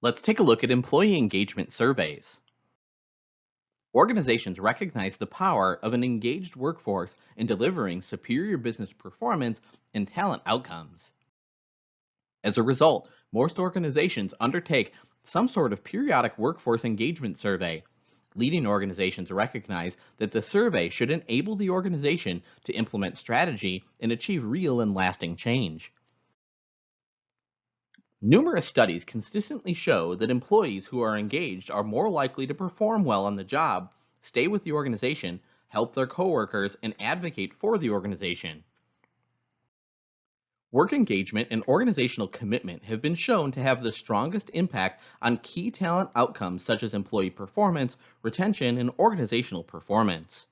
Let's take a look at employee engagement surveys. Organizations recognize the power of an engaged workforce in delivering superior business performance and talent outcomes. As a result, most organizations undertake some sort of periodic workforce engagement survey. Leading organizations recognize that the survey should enable the organization to implement strategy and achieve real and lasting change. Numerous studies consistently show that employees who are engaged are more likely to perform well on the job, stay with the organization, help their coworkers, and advocate for the organization. Work engagement and organizational commitment have been shown to have the strongest impact on key talent outcomes such as employee performance, retention, and organizational performance.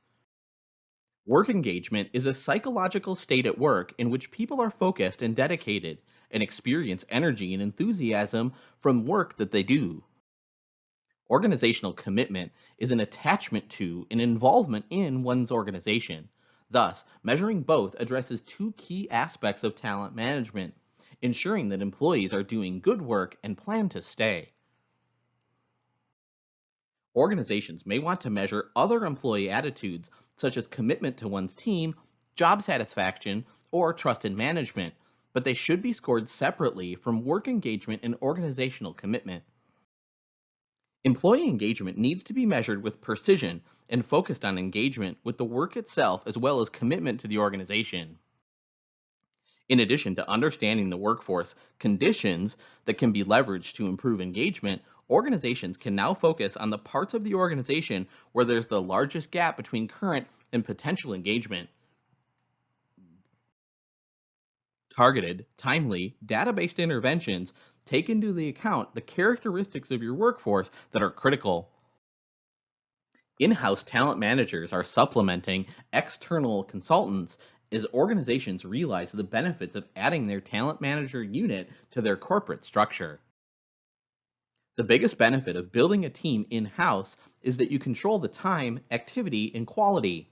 Work engagement is a psychological state at work in which people are focused and dedicated and experience energy and enthusiasm from work that they do. Organizational commitment is an attachment to and involvement in one's organization. Thus, measuring both addresses two key aspects of talent management, ensuring that employees are doing good work and plan to stay. Organizations may want to measure other employee attitudes, such as commitment to one's team, job satisfaction, or trust in management, but they should be scored separately from work engagement and organizational commitment. Employee engagement needs to be measured with precision and focused on engagement with the work itself as well as commitment to the organization. In addition to understanding the workforce conditions that can be leveraged to improve engagement, organizations can now focus on the parts of the organization where there's the largest gap between current and potential engagement. Targeted, timely, data-based interventions take into the account the characteristics of your workforce that are critical. In-house talent managers are supplementing external consultants as organizations realize the benefits of adding their talent manager unit to their corporate structure. The biggest benefit of building a team in-house is that you control the time, activity, and quality.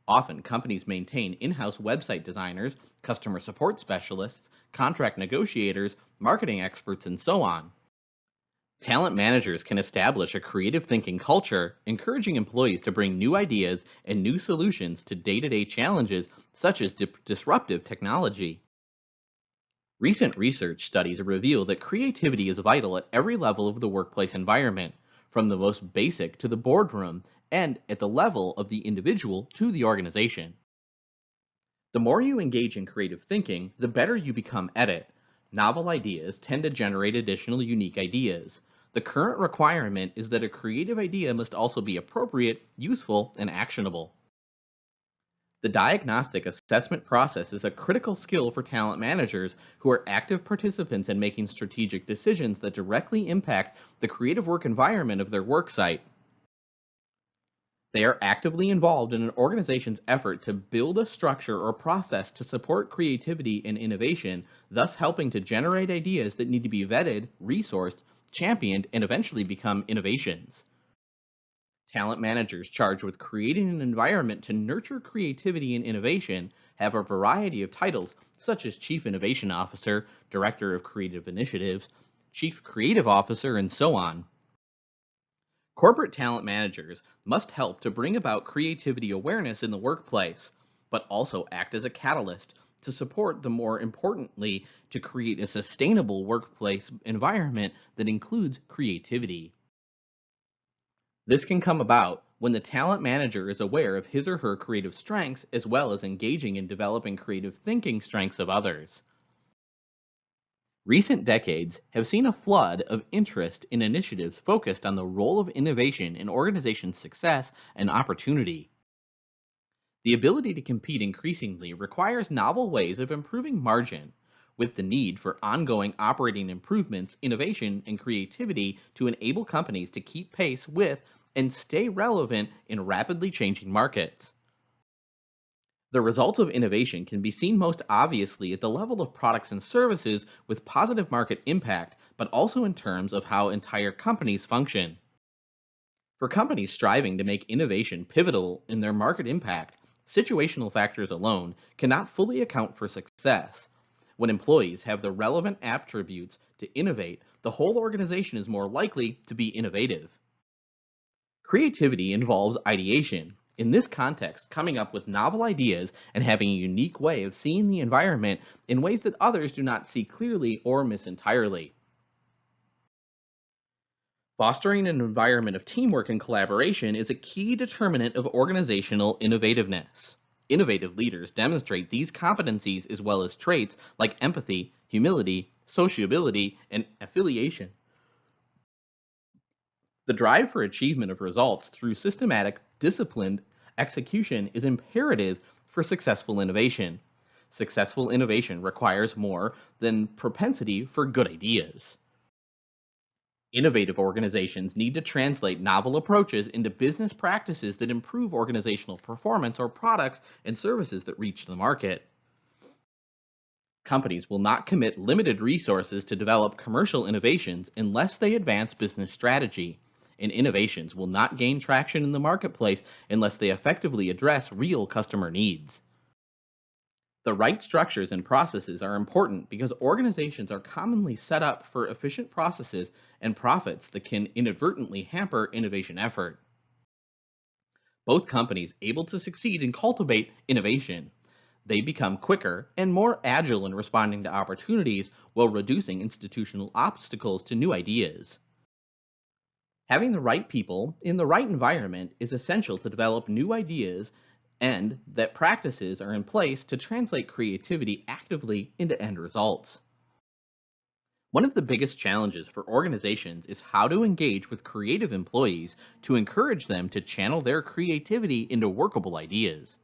Often, companies maintain in-house website designers, customer support specialists, contract negotiators, marketing experts, and so on. Talent managers can establish a creative thinking culture, encouraging employees to bring new ideas and new solutions to day-to-day challenges such as disruptive technology. Recent research studies reveal that creativity is vital at every level of the workplace environment, from the most basic to the boardroom, and at the level of the individual to the organization. The more you engage in creative thinking, the better you become at it. Novel ideas tend to generate additional unique ideas. The current requirement is that a creative idea must also be appropriate, useful, and actionable. The diagnostic assessment process is a critical skill for talent managers who are active participants in making strategic decisions that directly impact the creative work environment of their worksite. They are actively involved in an organization's effort to build a structure or process to support creativity and innovation, thus helping to generate ideas that need to be vetted, resourced, championed, and eventually become innovations. Talent managers charged with creating an environment to nurture creativity and innovation have a variety of titles, such as Chief Innovation Officer, Director of Creative Initiatives, Chief Creative Officer, and so on. Corporate talent managers must help to bring about creativity awareness in the workplace, but also act as a catalyst to support the more importantly to create a sustainable workplace environment that includes creativity. This can come about when the talent manager is aware of his or her creative strengths as well as engaging in developing creative thinking strengths of others. Recent decades have seen a flood of interest in initiatives focused on the role of innovation in organization success and opportunity. The ability to compete increasingly requires novel ways of improving margin, with the need for ongoing operating improvements, innovation, and creativity to enable companies to keep pace with and stay relevant in rapidly changing markets. The results of innovation can be seen most obviously at the level of products and services with positive market impact, but also in terms of how entire companies function. For companies striving to make innovation pivotal in their market impact, situational factors alone cannot fully account for success. When employees have the relevant attributes to innovate, the whole organization is more likely to be innovative. Creativity involves ideation. In this context, coming up with novel ideas and having a unique way of seeing the environment in ways that others do not see clearly or miss entirely. Fostering an environment of teamwork and collaboration is a key determinant of organizational innovativeness. Innovative leaders demonstrate these competencies as well as traits like empathy, humility, sociability, and affiliation. The drive for achievement of results through systematic, disciplined execution is imperative for successful innovation. Successful innovation requires more than propensity for good ideas. Innovative organizations need to translate novel approaches into business practices that improve organizational performance or products and services that reach the market. Companies will not commit limited resources to develop commercial innovations unless they advance business strategy, and innovations will not gain traction in the marketplace unless they effectively address real customer needs. The right structures and processes are important because organizations are commonly set up for efficient processes and profits that can inadvertently hamper innovation effort. Both companies able to succeed and cultivate innovation. They become quicker and more agile in responding to opportunities while reducing institutional obstacles to new ideas. Having the right people in the right environment is essential to develop new ideas and that practices are in place to translate creativity actively into end results. One of the biggest challenges for organizations is how to engage with creative employees to encourage them to channel their creativity into workable ideas.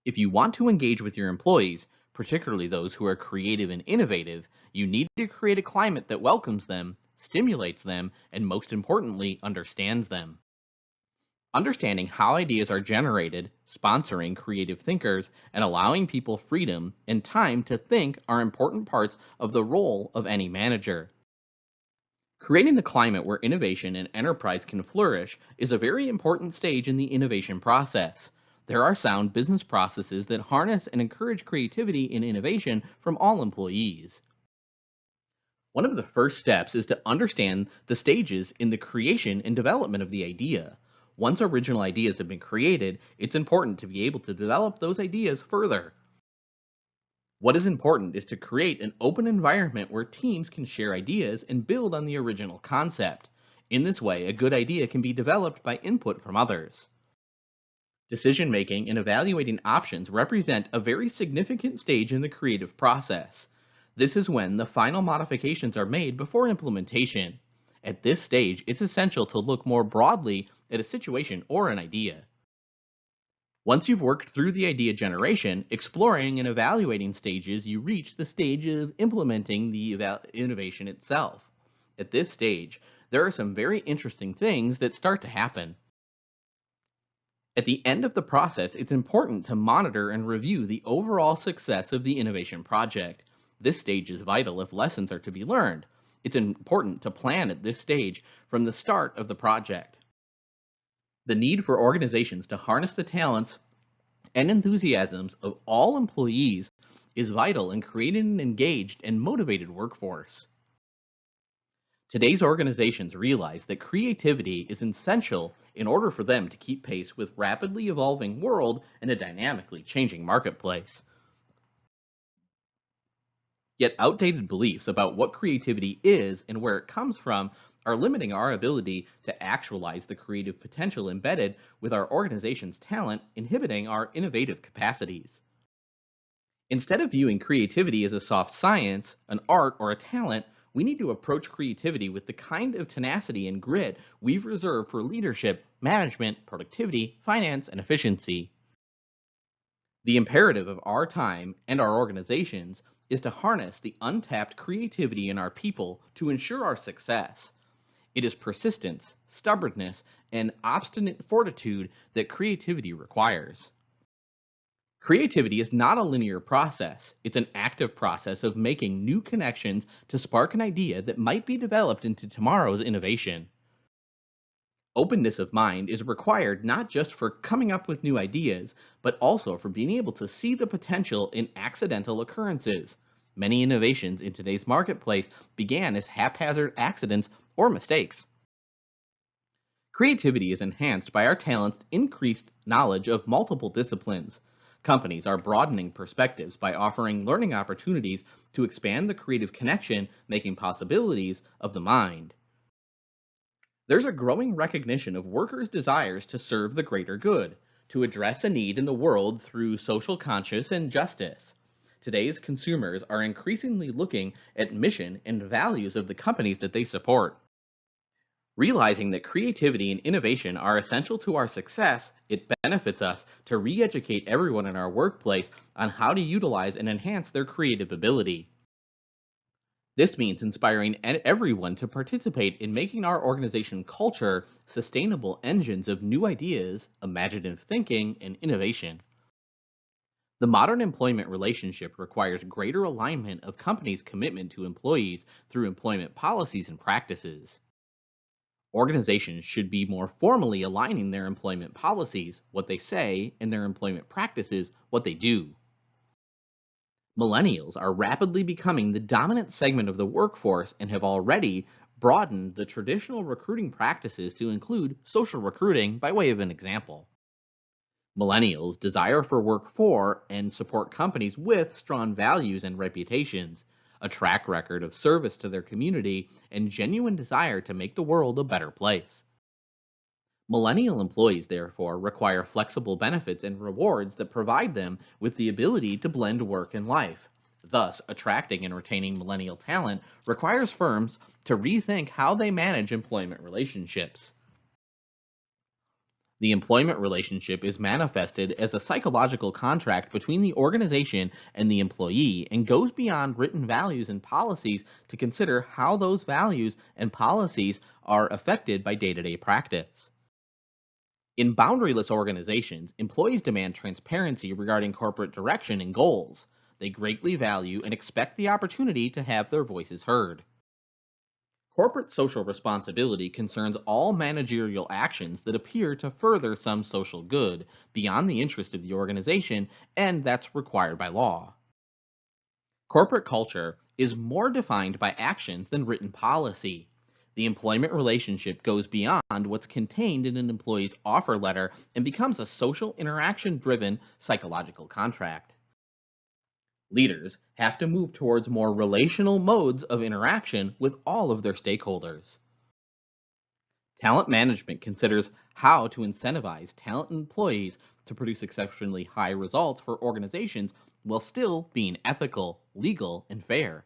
If you want to engage with your employees, particularly those who are creative and innovative, you need to create a climate that welcomes them, stimulates them, and most importantly, understands them. Understanding how ideas are generated, sponsoring creative thinkers, and allowing people freedom and time to think are important parts of the role of any manager. Creating the climate where innovation and enterprise can flourish is a very important stage in the innovation process. There are sound business processes that harness and encourage creativity and innovation from all employees. One of the first steps is to understand the stages in the creation and development of the idea. Once original ideas have been created, it's important to be able to develop those ideas further. What is important is to create an open environment where teams can share ideas and build on the original concept. In this way, a good idea can be developed by input from others. Decision making and evaluating options represent a very significant stage in the creative process. This is when the final modifications are made before implementation. At this stage, it's essential to look more broadly at a situation or an idea. Once you've worked through the idea generation, exploring and evaluating stages, you reach the stage of implementing the innovation itself. At this stage, there are some very interesting things that start to happen. At the end of the process, it's important to monitor and review the overall success of the innovation project. This stage is vital if lessons are to be learned. It's important to plan at this stage from the start of the project. The need for organizations to harness the talents and enthusiasms of all employees is vital in creating an engaged and motivated workforce. Today's organizations realize that creativity is essential in order for them to keep pace with rapidly evolving world and a dynamically changing marketplace. Yet outdated beliefs about what creativity is and where it comes from are limiting our ability to actualize the creative potential embedded with our organization's talent, inhibiting our innovative capacities. Instead of viewing creativity as a soft science, an art, or a talent, we need to approach creativity with the kind of tenacity and grit we've reserved for leadership, management, productivity, finance, and efficiency. The imperative of our time and our organizations is to harness the untapped creativity in our people to ensure our success. It is persistence, stubbornness, and obstinate fortitude that creativity requires. Creativity is not a linear process. It's an active process of making new connections to spark an idea that might be developed into tomorrow's innovation. Openness of mind is required not just for coming up with new ideas, but also for being able to see the potential in accidental occurrences. Many innovations in today's marketplace began as haphazard accidents or mistakes. Creativity is enhanced by our talents' increased knowledge of multiple disciplines. Companies are broadening perspectives by offering learning opportunities to expand the creative connection, making possibilities of the mind. There's a growing recognition of workers' desires to serve the greater good, to address a need in the world through social conscience and justice. Today's consumers are increasingly looking at mission and values of the companies that they support. Realizing that creativity and innovation are essential to our success, it benefits us to re educate everyone in our workplace on how to utilize and enhance their creative ability. This means inspiring everyone to participate in making our organization culture sustainable engines of new ideas, imaginative thinking, and innovation. The modern employment relationship requires greater alignment of companies' commitment to employees through employment policies and practices. Organizations should be more formally aligning their employment policies, what they say, and their employment practices, what they do. Millennials are rapidly becoming the dominant segment of the workforce and have already broadened the traditional recruiting practices to include social recruiting by way of an example. Millennials desire for work for and support companies with strong values and reputations, a track record of service to their community, and genuine desire to make the world a better place. Millennial employees, therefore, require flexible benefits and rewards that provide them with the ability to blend work and life. Thus, attracting and retaining millennial talent requires firms to rethink how they manage employment relationships. The employment relationship is manifested as a psychological contract between the organization and the employee and goes beyond written values and policies to consider how those values and policies are affected by day to day practice. In boundaryless organizations, employees demand transparency regarding corporate direction and goals. They greatly value and expect the opportunity to have their voices heard. Corporate social responsibility concerns all managerial actions that appear to further some social good beyond the interest of the organization, and that's required by law. Corporate culture is more defined by actions than written policy. The employment relationship goes beyond what's contained in an employee's offer letter and becomes a social interaction driven psychological contract. Leaders have to move towards more relational modes of interaction with all of their stakeholders. Talent management considers how to incentivize talent employees to produce exceptionally high results for organizations while still being ethical, legal, and fair.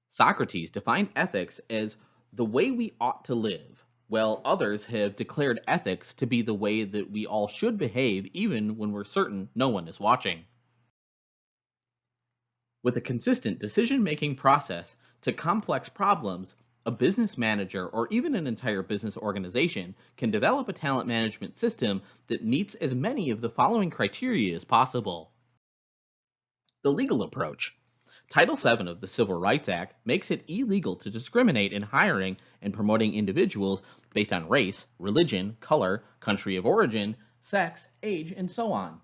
Socrates defined ethics as the way we ought to live, while others have declared ethics to be the way that we all should behave even when we're certain no one is watching. With a consistent decision-making process to complex problems, a business manager or even an entire business organization can develop a talent management system that meets as many of the following criteria as possible. The legal approach. Title VII of the Civil Rights Act makes it illegal to discriminate in hiring and promoting individuals based on race, religion, color, country of origin, sex, age, and so on.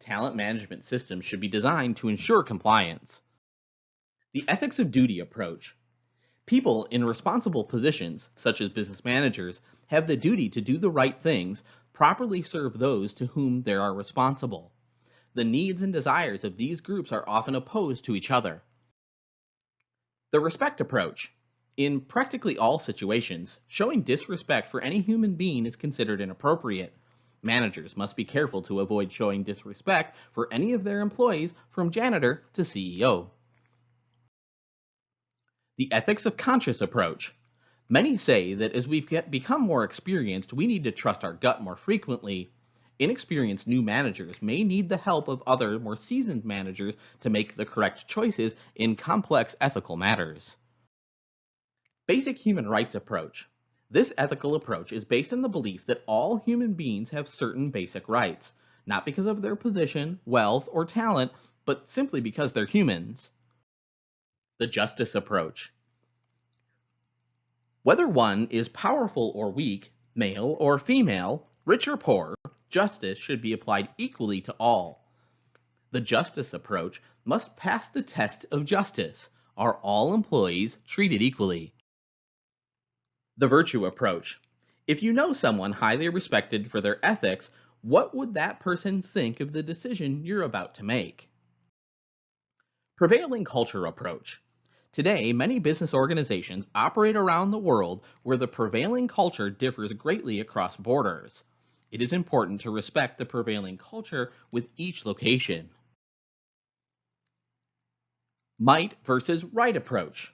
Talent management systems should be designed to ensure compliance. The ethics of duty approach. People in responsible positions, such as business managers, have the duty to do the right things, properly serve those to whom they are responsible. The needs and desires of these groups are often opposed to each other. The respect approach. In practically all situations, showing disrespect for any human being is considered inappropriate. Managers must be careful to avoid showing disrespect for any of their employees, from janitor to CEO. The ethics of conscious approach. Many say that as we've become more experienced, we need to trust our gut more frequently. Inexperienced new managers may need the help of other, more seasoned managers to make the correct choices in complex ethical matters. Basic human rights approach. This ethical approach is based on the belief that all human beings have certain basic rights, not because of their position, wealth, or talent, but simply because they're humans. The justice approach. Whether one is powerful or weak, male or female, rich or poor, justice should be applied equally to all. The justice approach must pass the test of justice. Are all employees treated equally? The virtue approach. If you know someone highly respected for their ethics, what would that person think of the decision you're about to make? Prevailing culture approach. Today, many business organizations operate around the world where the prevailing culture differs greatly across borders. It is important to respect the prevailing culture with each location. Might versus right approach.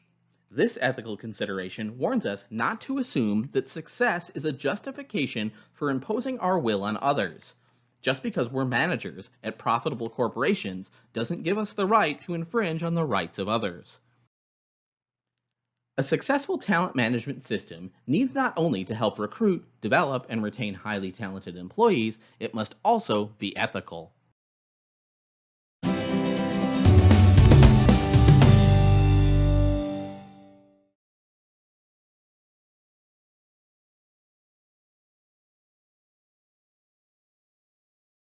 This ethical consideration warns us not to assume that success is a justification for imposing our will on others. Just because we're managers at profitable corporations doesn't give us the right to infringe on the rights of others. A successful talent management system needs not only to help recruit, develop, and retain highly talented employees, it must also be ethical.